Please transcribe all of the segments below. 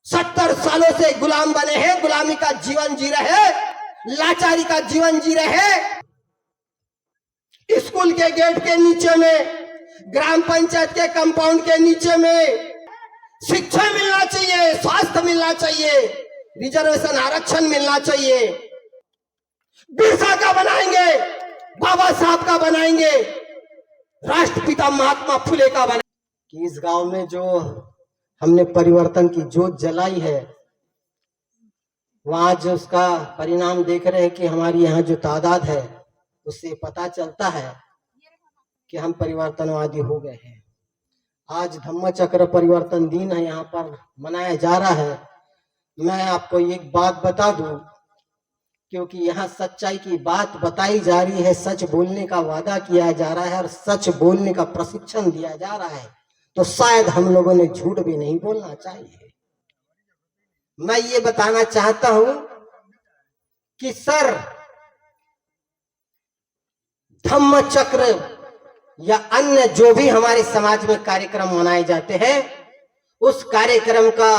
70 सालों से गुलाम बने हैं, गुलामी का जीवन जी रहे, लाचारी का जीवन जी रहे। स्कूल के गेट के नीचे में, ग्राम पंचायत के कंपाउंड के नीचे में शिक्षा मिलना चाहिए, स्वास्थ्य मिलना चाहिए, रिजर्वेशन आरक्षण मिलना चाहिए। बिरसा का बनाएंगे, बाबा साहब का बनाएंगे, राष्ट्रपिता महात्मा फुले का बनाएंगे। कि इस गांव में जो हमने परिवर्तन की जोत जलाई है, वहां जो उसका परिणाम देख रहे हैं कि हमारी यहाँ जो तादाद है, उससे पता चलता है कि हम परिवर्तनवादी हो गए हैं। आज धम्म चक्र परिवर्तन दिन है, यहाँ पर मनाया जा रहा है। मैं आपको एक बात बता दूं, क्योंकि यहाँ सच्चाई की बात बताई जा रही है, सच बोलने का वादा किया जा रहा है और सच बोलने का प्रशिक्षण दिया जा रहा है, तो शायद हम लोगों ने झूठ भी नहीं बोलना चाहिए। मैं ये बताना चाहता हूं कि सर, धम्म चक्र या अन्य जो भी हमारे समाज में कार्यक्रम मनाए जाते हैं, उस कार्यक्रम का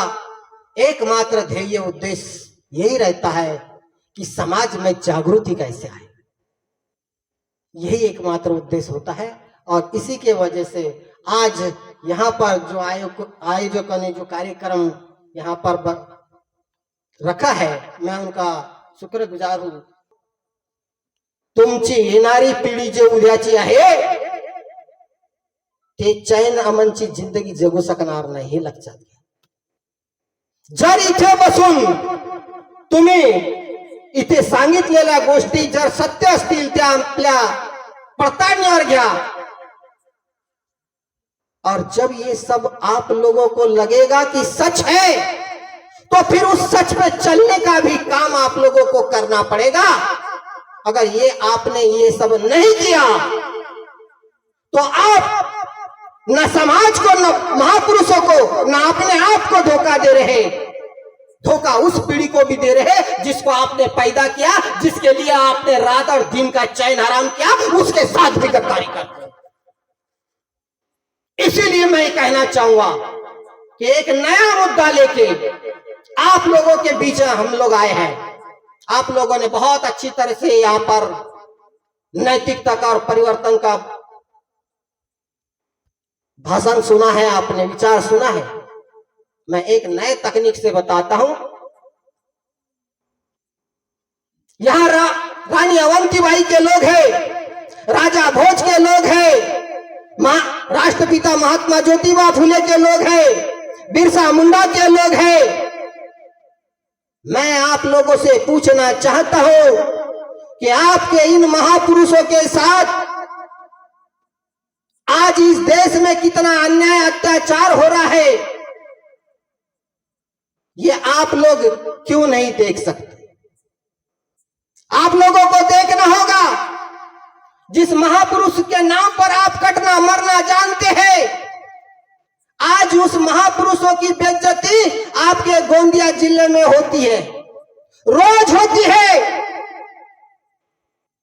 एकमात्र ध्येय उद्देश्य यही रहता है कि समाज में जागृति कैसे आए। यही एकमात्र उद्देश्य होता है। और इसी के वजह से आज यहाँ पर जो आयोजकों ने जो कार्यक्रम यहाँ पर रखा है, मैं उनका शुक्रगुजार हूं। तुमची येणारी पिढी जे उद्याची आहे, ते चैन अमनची जिंदगी जगू शकणार नाही, हे लक्षात घ्या। जर इथे बसून तुम्ही इथे सांगितलेल्या गोष्टी जर सत्य असतील, त्या आपल्या पडताळणीवर घ्या, और जब ये सब आप लोगों को लगेगा कि सच है, तो फिर उस सच पे चलने का भी काम आप लोगों को करना पड़ेगा। अगर ये आपने ये सब नहीं किया, तो आप न समाज को, न महापुरुषों को, न अपने आप को धोखा दे रहे, धोखा उस पीढ़ी को भी दे रहे जिसको आपने पैदा किया, जिसके लिए आपने रात और दिन का चैन हराम किया, उसके साथ भी गद्दारी करते। इसीलिए मैं कहना चाहूंगा कि एक नया मुद्दा लेके आप लोगों के बीच हम लोग आए हैं। आप लोगों ने बहुत अच्छी तरह से यहाँ पर नैतिकता का और परिवर्तन का भाषण सुना है, आपने विचार सुना है। मैं एक नए तकनीक से बताता हूं। यहां रानी अवंतीबाई के लोग हैं, राजा भोज के लोग हैं, राष्ट्रपिता महात्मा ज्योतिबा फुले के लोग हैं, बिरसा मुंडा के लोग हैं। मैं आप लोगों से पूछना चाहता हूं कि आपके इन महापुरुषों के साथ आज इस देश में कितना अन्याय अत्याचार हो रहा है, ये आप लोग क्यों नहीं देख सकते? आप लोगों को देखना होगा। जिस महापुरुष के नाम पर आप कटना मरना जानते हैं, आज उस महापुरुषों की बेइज्जती आपके गोंदिया जिले में होती है, रोज होती है।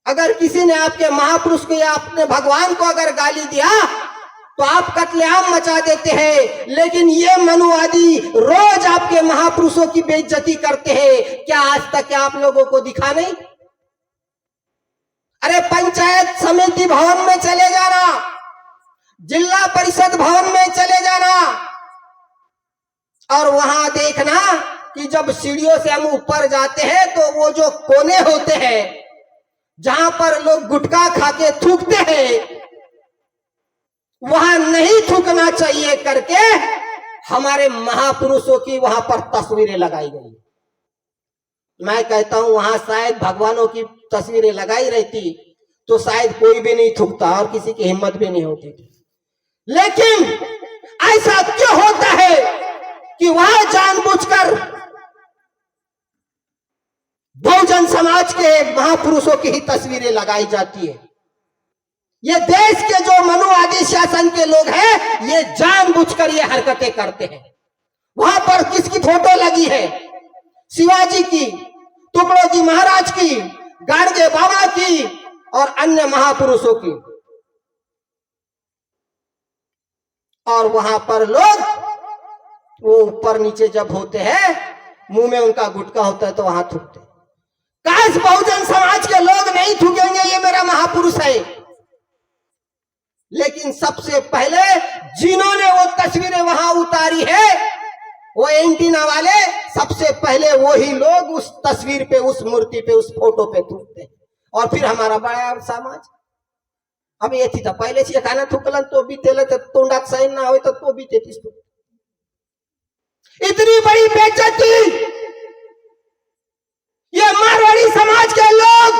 अगर किसी ने आपके महापुरुष को या अपने भगवान को अगर गाली दिया, तो आप कत्लेआम मचा देते हैं। लेकिन ये मनुवादी रोज आपके महापुरुषों की बेइज्जती करते हैं। क्या आज तक आप लोगों को दिखा नहीं? अरे पंचायत समिति भवन में चले जाना, जिला परिषद भवन में चले जाना, और वहां देखना कि जब सीढ़ियों से हम ऊपर जाते हैं, तो वो जो कोने होते हैं जहां पर लोग गुटखा खा के थूकते हैं, वहां नहीं थूकना चाहिए करके हमारे महापुरुषों की वहां पर तस्वीरें लगाई गई। मैं कहता हूं वहां शायद भगवानों की तस्वीरें लगाई रहती तो शायद कोई भी नहीं थूकता और किसी की हिम्मत भी नहीं होती थी। लेकिन ऐसा क्यों होता है कि वहां जानबूझकर बहुजन समाज के महापुरुषों की ही तस्वीरें लगाई जाती है? ये देश के जो मनुवादी शासन के लोग हैं, ये जानबूझकर ये हरकतें करते हैं। वहां पर किसकी फोटो लगी है? शिवाजी की, टुकड़ों की महाराज की, गाड़गे बाबा की और अन्य महापुरुषों की। और वहां पर लोग वो ऊपर नीचे जब होते हैं, मुंह में उनका गुटका होता है तो वहां थूकते। काश बहुजन समाज के लोग नहीं थूकेंगे, ये मेरा महापुरुष है। लेकिन सबसे पहले जिन्होंने वो तस्वीरें वहां उतारी है, वो एंटीना वाले, सबसे पहले वही लोग उस तस्वीर पे, उस मूर्ति पे, उस फोटो पे थूकते हैं। और फिर हमारा बड़ा समाज अब ये थी था पहले से खाना थूकलन तो भी तेल तोंडात सही ना हो तो भी तेतीस। इतनी बड़ी बेइज्जती ये मारवाड़ी समाज के लोग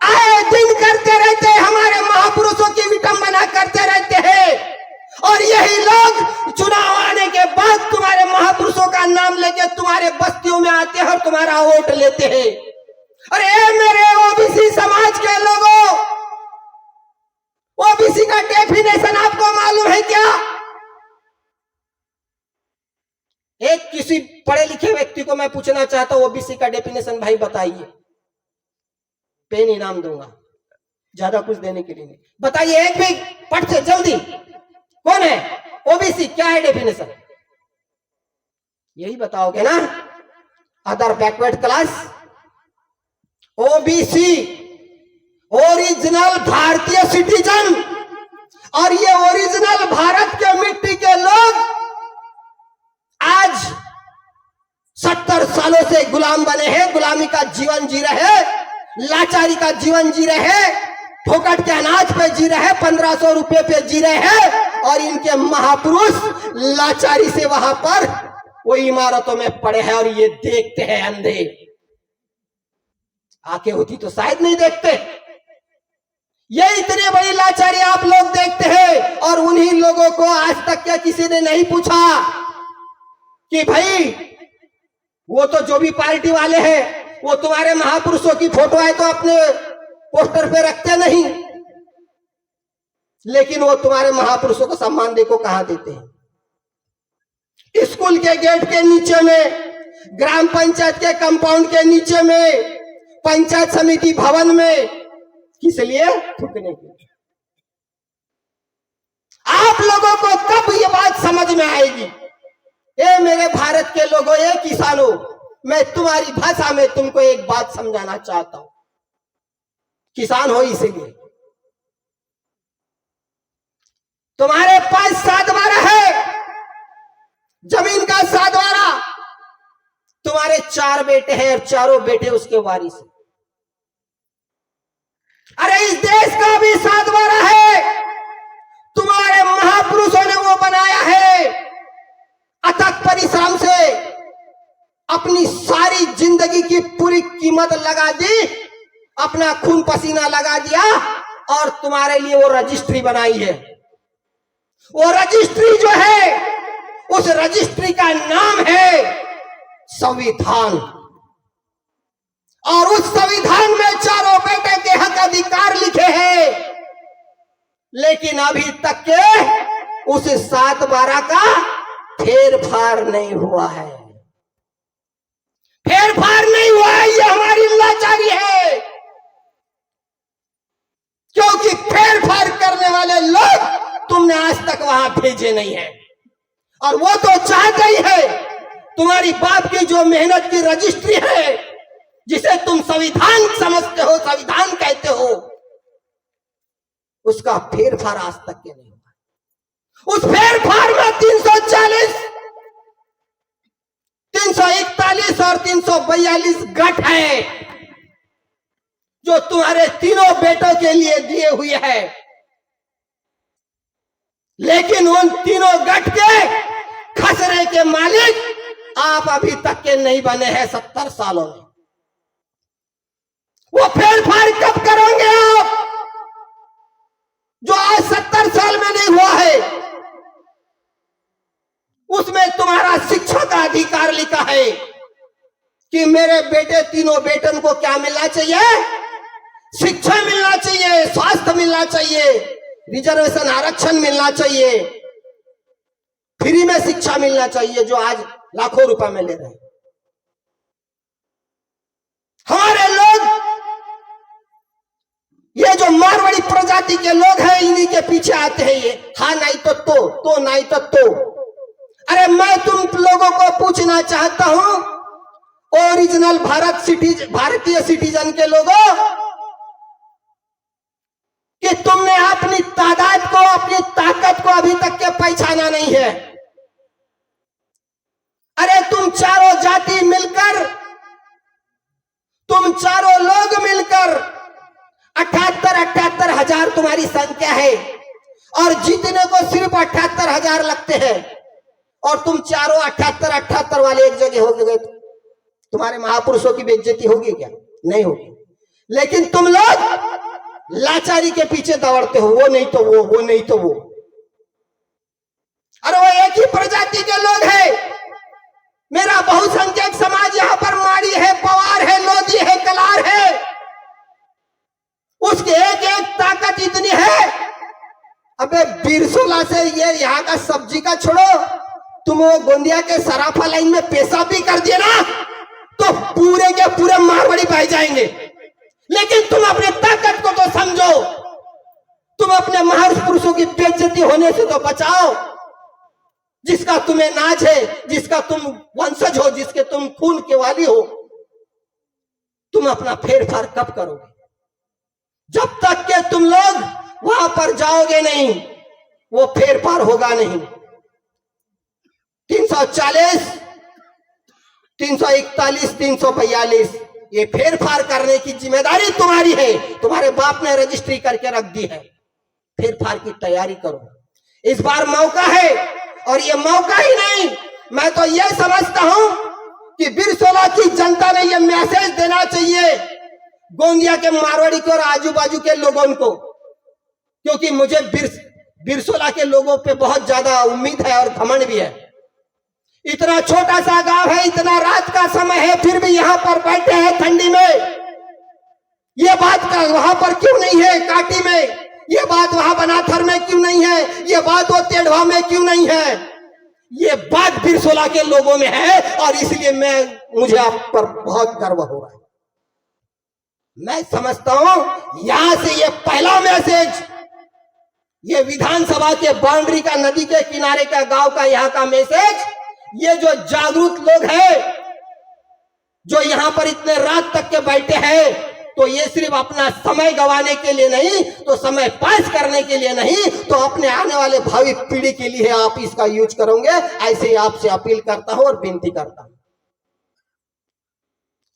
आए दिन करते रहते हैं, हमारे महापुरुषों की विटंबना करते रहते हैं। और यही लोग चुनाव आने के बाद तुम्हारे महापुरुषों का नाम लेके तुम्हारे बस्तियों में आते हैं और तुम्हारा वोट लेते हैं। अरे मेरे ओबीसी समाज के लोगों, ओबीसी का डेफिनेशन आपको मालूम है क्या? एक किसी पढ़े लिखे व्यक्ति को मैं पूछना चाहता हूं, ओबीसी का डेफिनेशन भाई बताइए। पेन इनाम दूंगा, ज्यादा कुछ देने के लिए नहीं। बताइए एक भी पढ़ से जल्दी, कौन है? ओबीसी क्या है डेफिनेशन? यही बताओगे ना? Other backward class. OBC original भारतीय सिटीजन। और ये ओरिजिनल भारत के मिट्टी के लोग आज 70 सालों से गुलाम बने हैं, गुलामी का जीवन जी रहे, लाचारी का जीवन जी रहे, फोकट के अनाज पे जी रहे, 1500 रुपए पे जी रहे हैं। और इनके महापुरुष लाचारी से वहां पर वो इमारतों में पड़े हैं और ये देखते हैं अंधे। आंखें होती तो शायद नहीं देखते। ये इतनी बड़ी लाचारी आप लोग देखते हैं। और उन्हीं लोगों को आज तक क्या किसी ने नहीं पूछा कि भाई वो तो जो भी पार्टी वाले हैं, वो तुम्हारे महापुरुषों की फोटो है तो अपने पोस्टर पे रखते नहीं, लेकिन वो तुम्हारे महापुरुषों को सम्मान देखो कहां देते हैं। स्कूल के गेट के नीचे में, ग्राम पंचायत के कंपाउंड के नीचे में, पंचायत समिति भवन में, किस लिए? थूकने के लिए। आप लोगों को कब ये बात समझ में आएगी? ए मेरे भारत के लोगों, ए किसानों, मैं तुम्हारी भाषा में तुमको एक बात समझाना चाहता हूं। किसान हो इसीलिए तुम्हारे पास सातवारा है, जमीन का सातवारा। तुम्हारे 4 बेटे हैं और चारों बेटे उसके वारिस हैं। अरे इस देश का भी सातवारा है, तुम्हारे महापुरुषों ने वो बनाया है। अथक परिश्रम से अपनी सारी जिंदगी की पूरी कीमत लगा दी, अपना खून पसीना लगा दिया और तुम्हारे लिए वो रजिस्ट्री बनाई है। वो रजिस्ट्री जो है, उस रजिस्ट्री का नाम है संविधान। और उस संविधान में चारों बेटे के हक अधिकार लिखे हैं। लेकिन अभी तक के उस 7/12 का फेरफार नहीं हुआ है। फेरफार नहीं हुआ है, ये हमारी लाचारी है। क्योंकि फेरफार करने वाले लोग तुमने आज तक वहां भेजे नहीं है। और वो तो चाहते ही है तुम्हारी बाप की जो मेहनत की रजिस्ट्री है, जिसे तुम संविधान समझते हो, संविधान कहते हो, उसका फेरफार आज तक के नहीं हुआ। उस फेरफार में 340, 341 और 342 गठ है जो तुम्हारे तीनों बेटों के लिए दिए हुए हैं। लेकिन उन तीनों गठ के खसरे के मालिक आप अभी तक के नहीं बने हैं 70 सालों में। वो फेरफार कब करोगे आप, जो आज 70 साल में नहीं हुआ है? उसमें तुम्हारा शिक्षा का अधिकार लिखा है कि मेरे बेटे, तीनों बेटन को क्या मिलना चाहिए? शिक्षा मिलना चाहिए, स्वास्थ्य मिलना चाहिए, रिजर्वेशन आरक्षण मिलना चाहिए, फ्री में शिक्षा मिलना चाहिए, जो आज लाखों रुपए में ले रहे हैं। हमारे लोग, ये जो मारवाड़ी प्रजाति के लोग हैं, इन्हीं के पीछे आते हैं। ये हाँ नहीं तो नहीं तो। अरे मैं तुम लोगों को पूछना चाहता हूं, ओरिजिनल भारतीय सिटीजन के लोगों, कि तुमने अपनी तादाद को, अपनी ताकत को अभी तक के पहचाना नहीं है। अरे तुम चारों जाति मिलकर, तुम चारों लोग मिलकर 78 हजार तुम्हारी संख्या है, और जीतने को सिर्फ 78 हजार लगते हैं, और तुम चारों 78 वाले एक जगह हो गए, तुम्हारे महापुरुषों की बेइज्जती होगी क्या? नहीं होगी। लेकिन तुम लोग लाचारी के पीछे दौड़ते हो, वो नहीं तो वो नहीं तो वो। अरे वो एक ही प्रजाति के लोग हैं। मेरा बहुसंख्यक समाज यहाँ पर माड़ी है, पवार है, लोधी है, कलार है, उसकी एक एक ताकत इतनी है। अबे बिरसोला से ये यहाँ का सब्जी का छोड़ो, तुम वो गोंदिया के सराफा लाइन में पेशाब भी कर दिए ना, तो पूरे के पूरे मारवाड़ी बह जाएंगे। लेकिन तुम अपने ताकत को तो समझो, तुम अपने महापुरुषों की बेइज्जती होने से तो बचाओ। जिसका तुम्हें नाज है, जिसका तुम वंशज हो, जिसके तुम खून के वाली हो, तुम अपना फेरफार कब करोगे? जब तक के तुम लोग वहां पर जाओगे नहीं, वो फेरफार होगा नहीं। 340, 341, 342 ये फेरफार करने की जिम्मेदारी तुम्हारी है। तुम्हारे बाप ने रजिस्ट्री करके रख दी है। फेरफार की तैयारी करो, इस बार मौका है। और ये मौका ही नहीं, मैं तो ये समझता हूं कि बिरसोला की जनता ने ये मैसेज देना चाहिए गोंदिया के मारवाड़ी को और आजू बाजू के लोगों को, क्योंकि मुझे बिरसोला के लोगों पे बहुत ज्यादा उम्मीद है और घमंड भी है। इतना छोटा सा गांव है, इतना रात का समय है, फिर भी यहां पर बैठे हैं ठंडी में। ये बात का वहां पर क्यों नहीं है काटी में? ये बात वहां बनाथर में क्यों नहीं है? ये बात वो तेढ़वा में क्यों नहीं है? ये बात बिरसोला के लोगों में है, और इसलिए मुझे आप पर बहुत गर्व हो रहा है। मैं समझता हूं यहां से ये पहला मैसेज, ये विधानसभा के बाउंड्री का, नदी के किनारे का, गांव का, यहाँ का मैसेज, ये जो जागरूक लोग हैं, जो यहां पर इतने रात तक के बैठे हैं, तो ये सिर्फ अपना समय गंवाने के लिए नहीं, तो समय पास करने के लिए नहीं, तो अपने आने वाले भावी पीढ़ी के लिए आप इसका यूज करोगे। ऐसे ही आपसे अपील करता हूं और विनती करता हूं।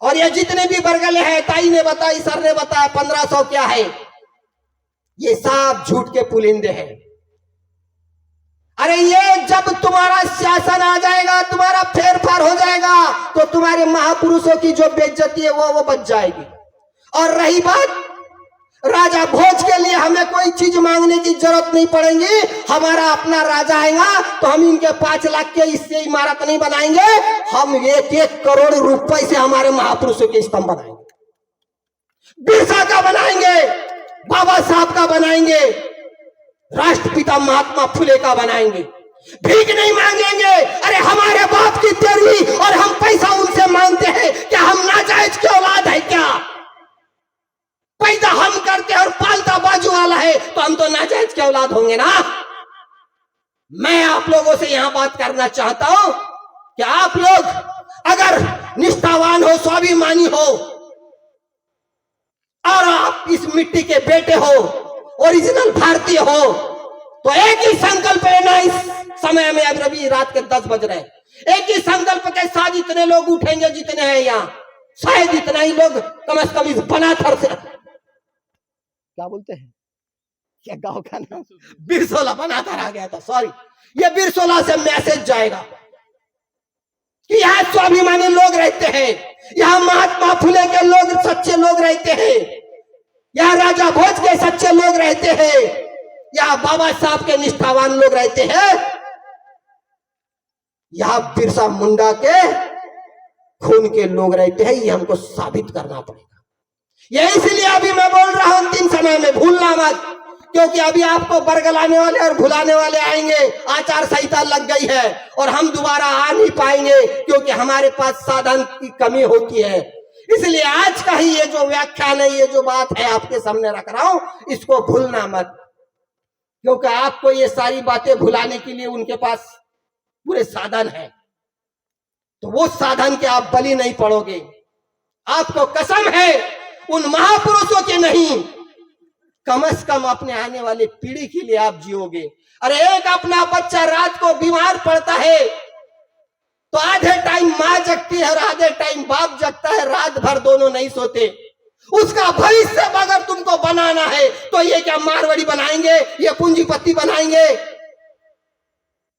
और ये जितने भी बरगले हैं, ताई ने बताई, सर ने बताया 1500 क्या है, ये सब झूठ के पुलिंदे हैं। अरे ये जब तुम्हारा शासन आ जाएगा, तुम्हारा फेरफार हो जाएगा, तो तुम्हारे महापुरुषों की जो बेइज्जती है वो बच जाएगी। और रही बात राजा भोज के लिए, हमें कोई चीज मांगने की जरूरत नहीं पड़ेगी। हमारा अपना राजा आएगा तो हम इनके 5 लाख के इससे इमारत नहीं बनाएंगे, हम 1-1 करोड़ रुपए से हमारे महापुरुषों के स्तंभ बनाएंगे, बिरसा का बनाएंगे, बाबा साहब का बनाएंगे, राष्ट्रपिता महात्मा फुले का बनाएंगे। भीख नहीं मांगेंगे। अरे हमारे बाप की तेरहवीं और हम पैसा उनसे मांगते हैं, क्या हम नाजायज की औलाद है क्या? पैदा हम करते हैं और पालता बाजू वाला है, तो हम तो नाजायज की औलाद होंगे ना। मैं आप लोगों से यहां बात करना चाहता हूं कि आप लोग अगर निष्ठावान हो, स्वाभिमानी हो, और आप इस मिट्टी के बेटे हो, ओरिजिनल भारतीय हो, तो एक ही संकल्प लेना। इस समय में अब अभी रात के 10 बज रहे हैं, एक ही संकल्प के साथ इतने लोग उठेंगे जितने हैं यहाँ, शायद इतना ही लोग कम से कम इस बनाथर से, क्या बोलते हैं, क्या गांव का नाम, बिरसोला, बनाथर आ गया था, सॉरी, ये बिरसोला से मैसेज जाएगा कि यहाँ स्वाभिमानी लोग रहते हैं, यहाँ महात्मा फुले के लोग, सच्चे लोग रहते हैं, यहाँ राजा भोज के सच्चे लोग रहते हैं, यहाँ बाबा साहब के निष्ठावान लोग रहते हैं, यहाँ बिरसा मुंडा के खून के लोग रहते हैं। ये हमको साबित करना पड़ेगा। ये इसलिए अभी मैं बोल रहा हूं अंतिम समय में, भूलना मत, क्योंकि अभी आपको बरगलाने वाले और भुलाने वाले आएंगे। आचार संहिता लग गई है और हम दोबारा आ नहीं पाएंगे, क्योंकि हमारे पास साधन की कमी होती है। इसलिए आज का ही ये जो व्याख्यान है, ये जो बात है आपके सामने रख रहा हूं, इसको भूलना मत, क्योंकि आपको ये सारी बातें भुलाने के लिए उनके पास पूरे साधन है, तो वो साधन के आप बलि नहीं पड़ोगे। आपको कसम है उन महापुरुषों के नहीं, कम से कम अपने आने वाली पीढ़ी के लिए आप जियोगे। अरे एक अपना बच्चा रात को बीमार पड़ता है तो आधे टाइम मां जगती है और आधे टाइम बाप जगता है, रात भर दोनों नहीं सोते। उसका भविष्य अगर तुमको बनाना है तो ये क्या मारवाड़ी बनाएंगे, ये पूंजीपति बनाएंगे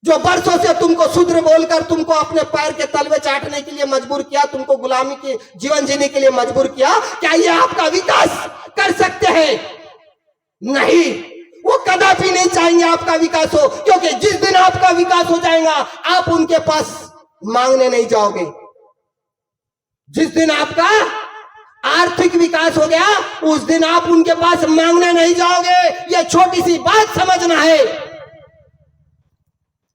जो बरसों से तुमको शूद्र बोलकर तुमको अपने पैर के तलवे चाटने के लिए मजबूर किया, तुमको गुलामी के जीवन जीने के लिए मजबूर किया। क्या ये आपका विकास कर सकते हैं? नहीं, वो कदापि नहीं चाहेंगे आपका विकास हो, क्योंकि जिस दिन आपका विकास हो जाएगा आप उनके पास मांगने नहीं जाओगे। जिस दिन आपका आर्थिक विकास हो गया उस दिन आप उनके पास मांगने नहीं जाओगे। ये छोटी सी बात समझना है।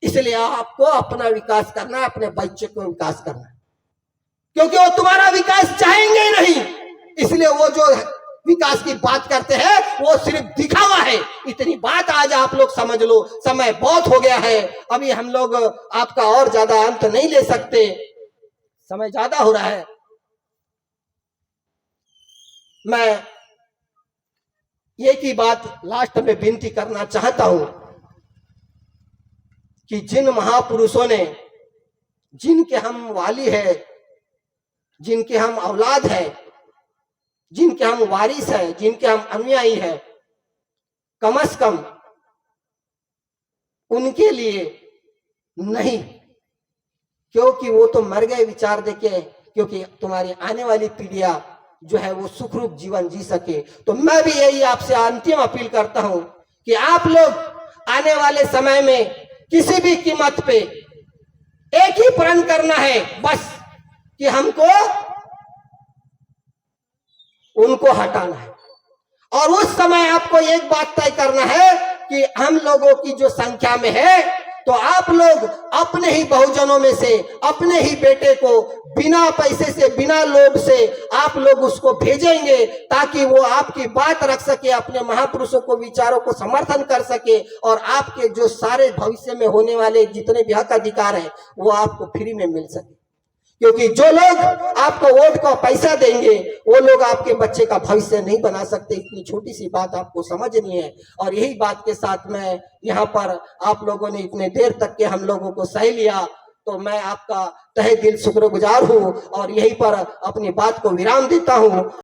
इसलिए आपको अपना विकास करना है, अपने बच्चे को विकास करना है, क्योंकि वो तुम्हारा विकास चाहेंगे ही नहीं। इसलिए वो जो विकास की बात करते हैं वो सिर्फ दिखावा है। इतनी बात आज आप लोग समझ लो। समय बहुत हो गया है, अभी हम लोग आपका और ज्यादा अंत नहीं ले सकते, समय ज्यादा हो रहा है। मैं एक ही बात लास्ट में विनती करना चाहता हूं कि जिन महापुरुषों ने, जिनके हम वाली है, जिनके हम औलाद है, जिनके हम वारिस है, जिनके हम अनुयायी है, कम से कम उनके लिए नहीं, क्योंकि वो तो मर गए विचार देके, क्योंकि तुम्हारी आने वाली पीढ़ियां जो है वो सुखरूप जीवन जी सके। तो मैं भी यही आपसे अंतिम अपील करता हूं कि आप लोग आने वाले समय में किसी भी कीमत पे एक ही प्रण करना है, बस कि हमको उनको हटाना है। और उस समय आपको एक बात तय करना है कि हम लोगों की जो संख्या में है, तो आप लोग अपने ही बहुजनों में से अपने ही बेटे को बिना पैसे से, बिना लोभ से आप लोग उसको भेजेंगे, ताकि वो आपकी बात रख सके, अपने महापुरुषों को विचारों को समर्थन कर सके, और आपके जो सारे भविष्य में होने वाले जितने भी हक अधिकार है वो आपको फ्री में मिल सके। क्योंकि जो लोग आपको वोट का पैसा देंगे वो लोग आपके बच्चे का भविष्य नहीं बना सकते। इतनी छोटी सी बात आपको समझनी है। और यही बात के साथ मैं यहाँ पर, आप लोगों ने इतने देर तक के हम लोगों को सह लिया, तो मैं आपका तहे दिल शुक्रगुजार हूँ और यहीं पर अपनी बात को विराम देता हूँ।